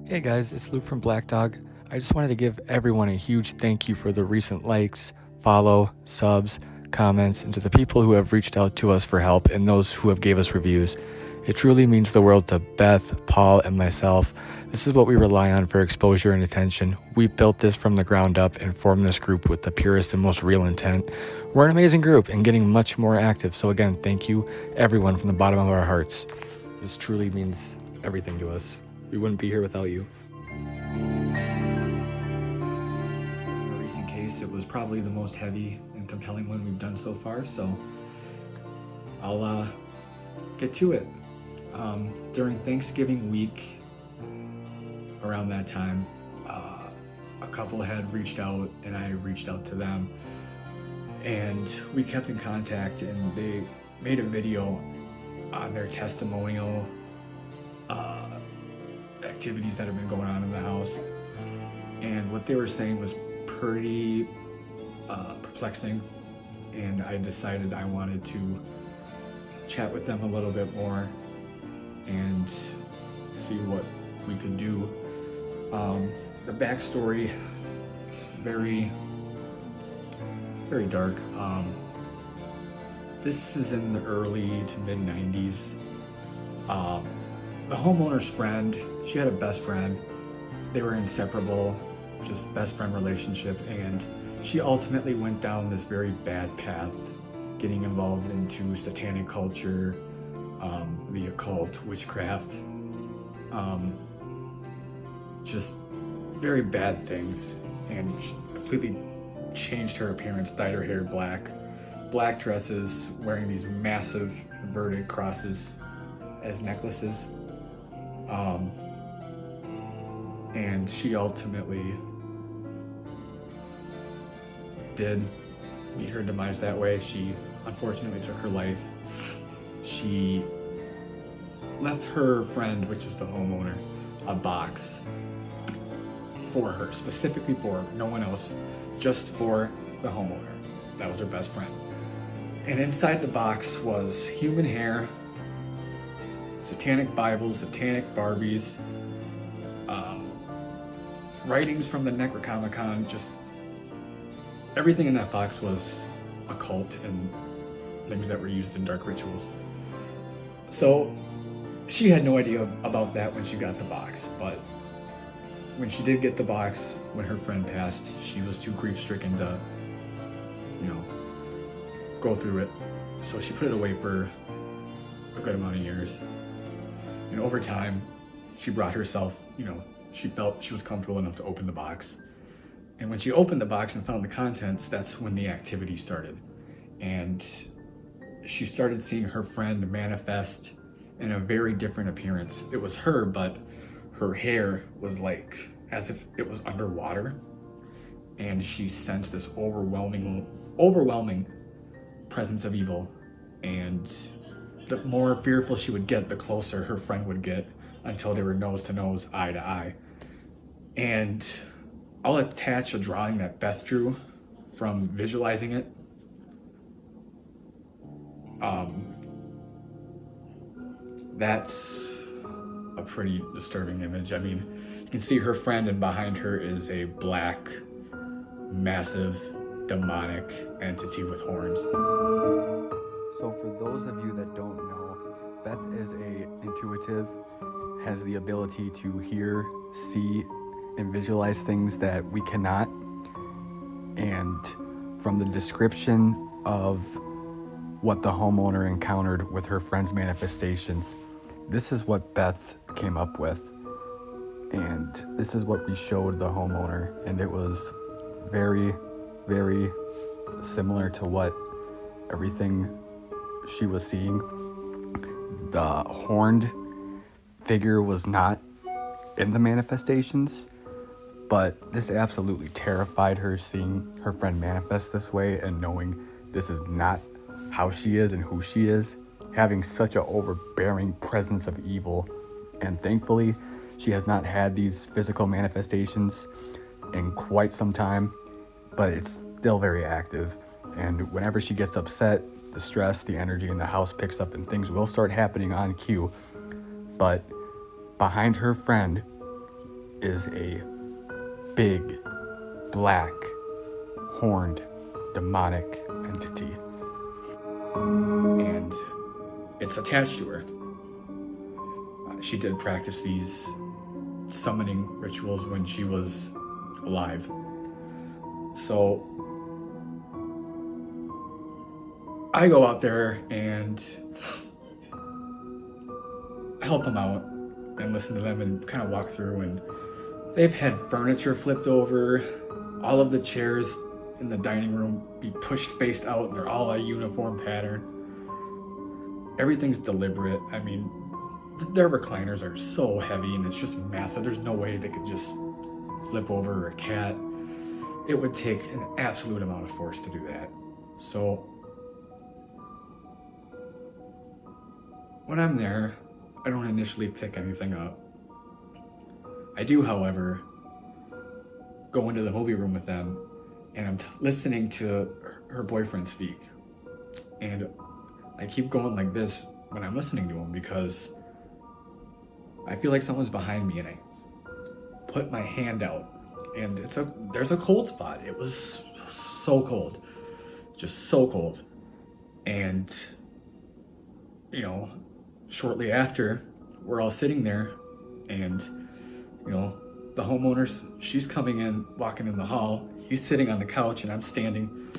Hey guys, it's Luke from Black Dog. I just wanted to give everyone a huge thank you for the recent likes, follow, subs, comments, and to the people who have reached out to us for help and those who have gave us reviews. It truly means the world to Beth, Paul, and myself. This is what we rely on for exposure and attention. We built this from the ground up and formed this group with the purest and most real intent. We're an amazing group and getting much more active. So again, thank you everyone from the bottom of our hearts. This truly means everything to us. We wouldn't be here without you. In a recent case, it was probably the most heavy and compelling one we've done so far, so I'll get to it. During Thanksgiving week, around that time, a couple had reached out and I reached out to them, and we kept in contact, and they made a video on their testimonial activities that have been going on in the house, and what they were saying was pretty perplexing, and I decided I wanted to chat with them a little bit more and see what we could do. The backstory, it's very, very dark. This is in the early to mid 90s. The homeowner's friend, she had a best friend. They were inseparable, just best friend relationship, and she ultimately went down this very bad path, getting involved into satanic culture, the occult, witchcraft, just very bad things, and she completely changed her appearance, dyed her hair black dresses, wearing these massive inverted crosses as necklaces. And she ultimately did meet her demise that way. She unfortunately took her life. She left her friend, which is the homeowner, a box for her, specifically for her, no one else, just for the homeowner. That was her best friend. And inside the box was human hair, satanic Bibles, satanic Barbies, writings from the Necronomicon, just everything in that box was occult and things that were used in dark rituals. So she had no idea about that when she got the box, but when she did get the box, when her friend passed, she was too grief-stricken to, go through it. So she put it away for a good amount of years. And over time, she brought herself, she felt she was comfortable enough to open the box. And when she opened the box and found the contents, that's when the activity started. And she started seeing her friend manifest in a very different appearance. It was her, but her hair was like as if it was underwater. And she sensed this overwhelming presence of evil. And the more fearful she would get, the closer her friend would get, until they were nose to nose, eye to eye. And I'll attach a drawing that Beth drew from visualizing it. That's a pretty disturbing image. I mean, you can see her friend, and behind her is a black, massive, demonic entity with horns. So for those of you that don't know, Beth is a intuitive, has the ability to hear, see, and visualize things that we cannot. And from the description of what the homeowner encountered with her friend's manifestations, this is what Beth came up with. And this is what we showed the homeowner, and it was very, very similar to what everything she was seeing. The horned figure was not in the manifestations, but this absolutely terrified her, seeing her friend manifest this way and knowing this is not how she is and who she is, having such an overbearing presence of evil. And thankfully, she has not had these physical manifestations in quite some time, but it's still very active. And whenever she gets upset, the stress, the energy in the house picks up and things will start happening on cue. But behind her friend, is a big, black, horned, demonic entity. And it's attached to her. She did practice these summoning rituals when she was alive. So I go out there and help them out and listen to them and kind of walk through, and they've had furniture flipped over, all of the chairs in the dining room be pushed face out, and they're all a uniform pattern. Everything's deliberate. I mean, their recliners are so heavy and it's just massive. There's no way they could just flip over a cat. It would take an absolute amount of force to do that. So when I'm there, I don't initially pick anything up. I do, however, go into the movie room with them, and I'm listening to her boyfriend speak. And I keep going like this when I'm listening to him because I feel like someone's behind me, and I put my hand out, and there's a cold spot. It was so cold, just so cold. And, you know, shortly after, we're all sitting there, and, you know, the homeowner, she's coming in, walking in the hall. He's sitting on the couch, and I'm standing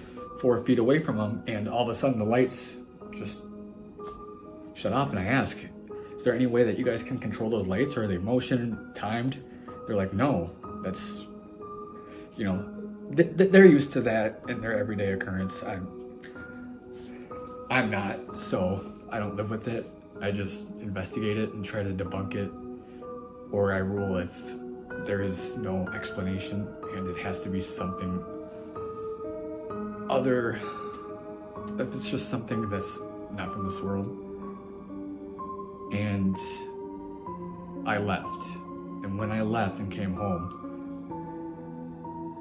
4 feet away from him, and all of a sudden the lights just shut off, and I ask, is there any way that you guys can control those lights, or are they motion timed? They're like, no, that's, you know, they're used to that in their everyday occurrence. I'm not, so I don't live with it. I just investigate it and try to debunk it, or I rule if there is no explanation and it has to be something other, if it's just something that's not from this world. And I left. And when I left and came home,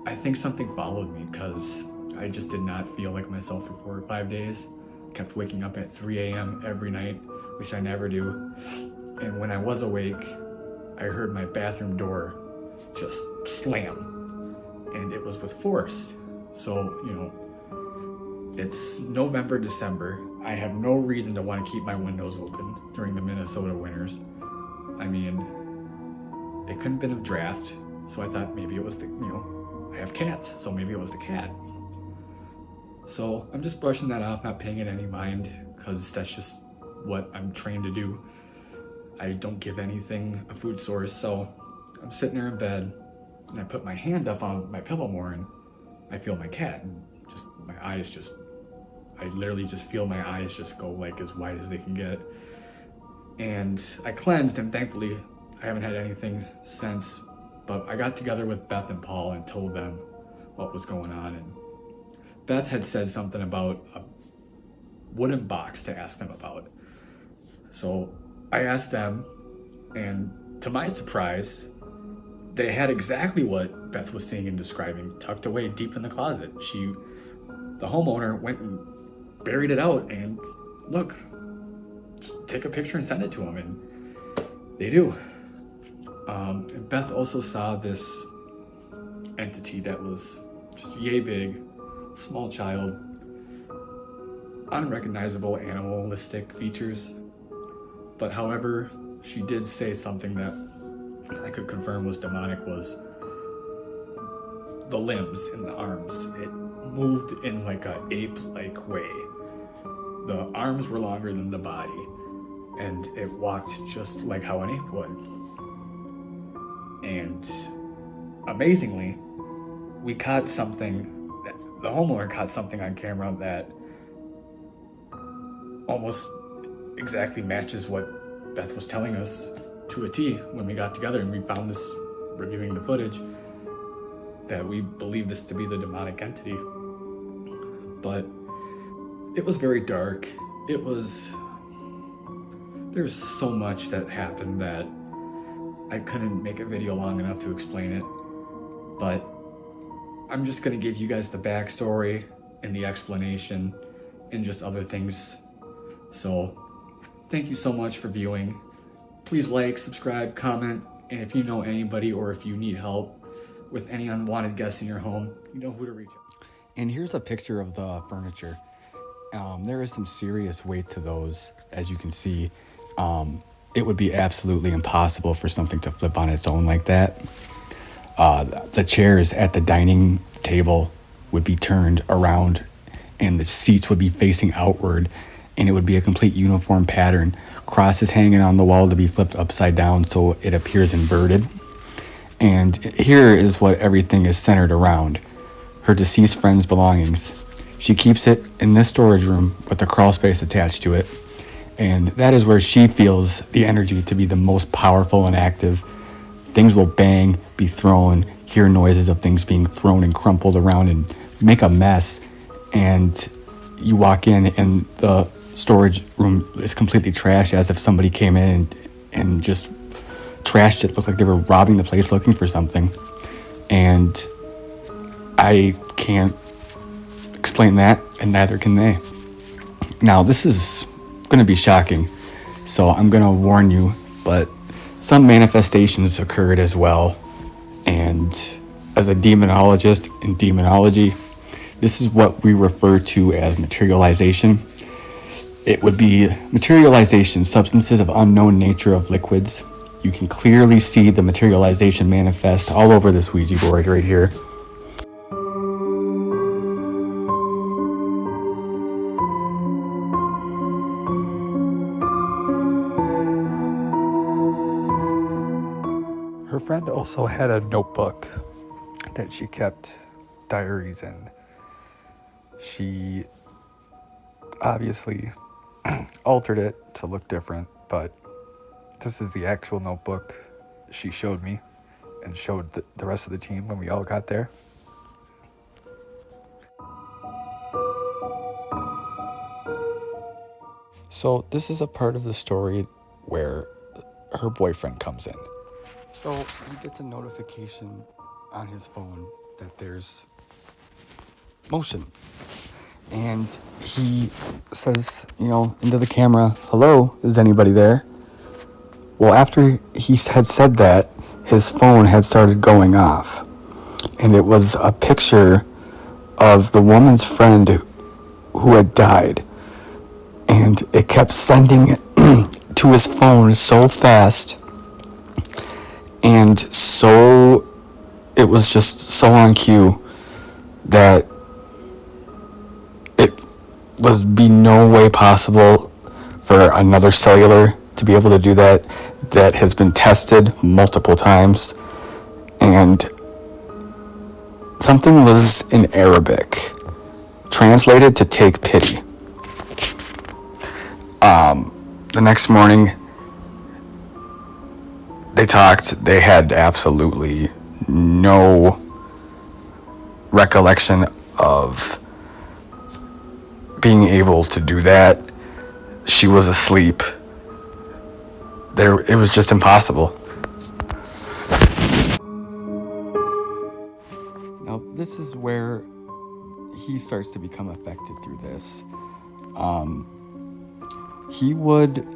I think something followed me because I just did not feel like myself for 4 or 5 days. Kept waking up at 3 a.m. every night, which I never do. And when I was awake, I heard my bathroom door just slam. And it was with force. So, you know, it's November, December. I have no reason to want to keep my windows open during the Minnesota winters. I mean, it couldn't have been a draft, so I thought maybe it was the, you know, I have cats, so maybe it was the cat. So I'm just brushing that off, not paying it any mind, because that's just what I'm trained to do. I don't give anything a food source, so I'm sitting there in bed, and I put my hand up on my pillow more, and I feel my cat, and just my eyes just, I literally just feel my eyes just go like as wide as they can get. And I cleansed, and thankfully I haven't had anything since, but I got together with Beth and Paul and told them what was going on. And Beth had said something about a wooden box to ask them about. So I asked them, and to my surprise, they had exactly what Beth was seeing and describing, tucked away deep in the closet. The homeowner went and buried it out, and look, take a picture and send it to them, and they do. And Beth also saw this entity that was just yay big, small child, unrecognizable animalistic features. But however, she did say something that I could confirm was demonic, was the limbs and the arms. It moved in like a ape-like way. The arms were longer than the body, and it walked just like how an ape would. And amazingly, we caught something, the homeowner caught something on camera that almost exactly matches what Beth was telling us to a T when we got together, and we found this reviewing the footage, that we believe this to be the demonic entity. But it was very dark. There's so much that happened that I couldn't make a video long enough to explain it. But I'm just gonna give you guys the backstory and the explanation and just other things. So thank you so much for viewing. Please like, subscribe, comment, And if you know anybody or if you need help with any unwanted guests in your home, you know who to reach out. And here's a picture of the furniture. There is some serious weight to those, as you can see. It would be absolutely impossible for something to flip on its own like that. The chairs at the dining table would be turned around and the seats would be facing outward, and it would be a complete uniform pattern. Crosses hanging on the wall to be flipped upside down so it appears inverted. And here is what everything is centered around: her deceased friend's belongings. She keeps it in this storage room with a crawl space attached to it, and that is where she feels the energy to be the most powerful and active. Things will bang, be thrown, hear noises of things being thrown and crumpled around and make a mess. And you walk in and the storage room is completely trashed, as if somebody came in and just trashed it. Looked like they were robbing the place looking for something. And I can't explain that, and neither can they. Now, this is going to be shocking, so I'm going to warn you, but some manifestations occurred as well. And as a demonologist in demonology, this is what we refer to as materialization. It would be materialization, substances of unknown nature of liquids. You can clearly see the materialization manifest all over this Ouija board right here. Her friend also had a notebook that she kept diaries in. She obviously altered it to look different, but this is the actual notebook she showed me and showed the rest of the team when we all got there. So this is a part of the story where her boyfriend comes in. So he gets a notification on his phone that there's motion. And he says, into the camera, "Hello, is anybody there?" Well, after he had said that, his phone had started going off. And it was a picture of the woman's friend who had died. And it kept sending it to his phone so fast. And so, it was just so on cue that it would be no way possible for another cellular to be able to do that. That has been tested multiple times. And something was in Arabic, translated to "take pity." The next morning, they talked. They had absolutely no recollection of being able to do that. She was asleep. It was just impossible. Now, this is where he starts to become affected through this. He would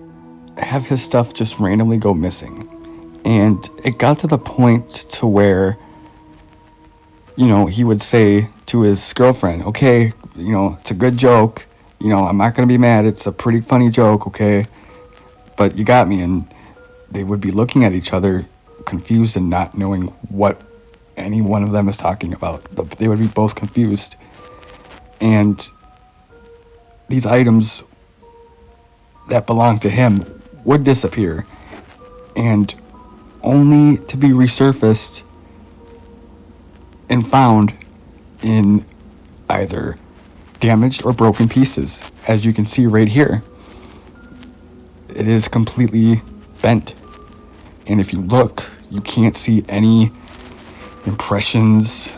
have his stuff just randomly go missing. And it got to the point to where, he would say to his girlfriend, "Okay, it's a good joke. I'm not going to be mad. It's a pretty funny joke, okay? But you got me." And they would be looking at each other, confused and not knowing what any one of them is talking about. They would be both confused. And these items that belonged to him would disappear, and only to be resurfaced and found in either damaged or broken pieces. As you can see right here, it is completely bent. And if you look, you can't see any impressions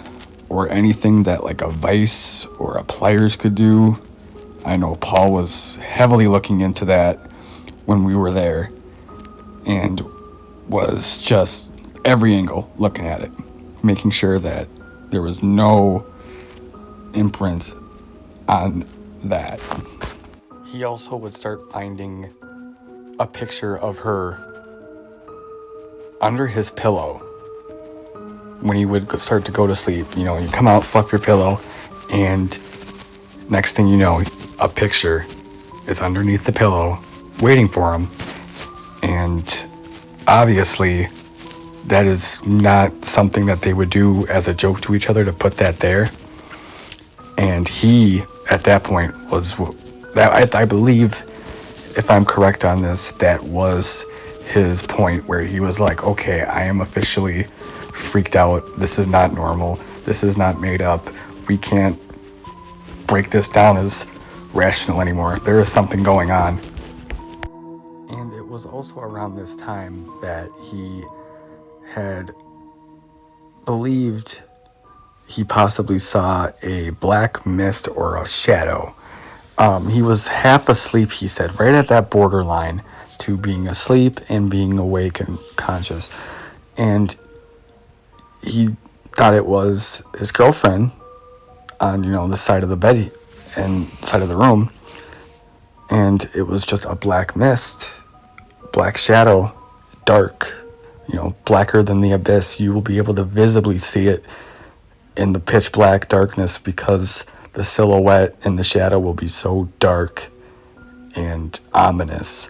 or anything that like a vise or a pliers could do. I know Paul was heavily looking into that when we were there and was just every angle looking at it, making sure that there was no imprints on that. He also would start finding a picture of her under his pillow, when he would start to go to sleep, you come out, fluff your pillow, and next thing you know, a picture is underneath the pillow waiting for him. And obviously, that is not something that they would do as a joke to each other, to put that there. And he, at that point, I believe, if I'm correct on this, that was his point where he was like, okay, I am officially freaked out. This is not normal. This is not made up. We can't break this down as rational anymore. There is something going on. And it was also around this time that he had believed he possibly saw a black mist or a shadow. He was half asleep, he said, right at that borderline to being asleep and being awake and conscious. And he thought it was his girlfriend on, the side of the bed and side of the room. And it was just a black mist, black shadow, dark, blacker than the abyss. You will be able to visibly see it in the pitch black darkness because the silhouette and the shadow will be so dark and ominous.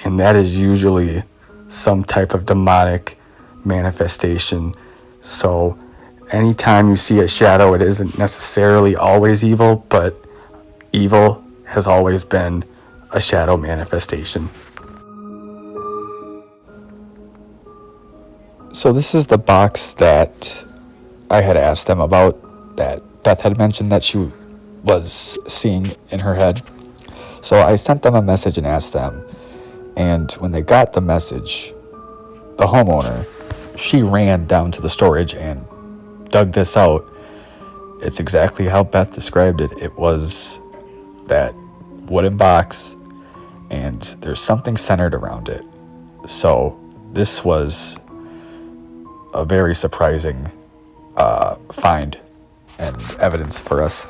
And that is usually some type of demonic manifestation. So anytime you see a shadow, it isn't necessarily always evil, but evil has always been a shadow manifestation. So this is the box that I had asked them about, that Beth had mentioned that she was seeing in her head. So I sent them a message and asked them, and when they got the message, the homeowner, she ran down to the storage and dug this out. It's exactly how Beth described it. It was that wooden box, and there's something centered around it. So this was a very surprising find and evidence for us.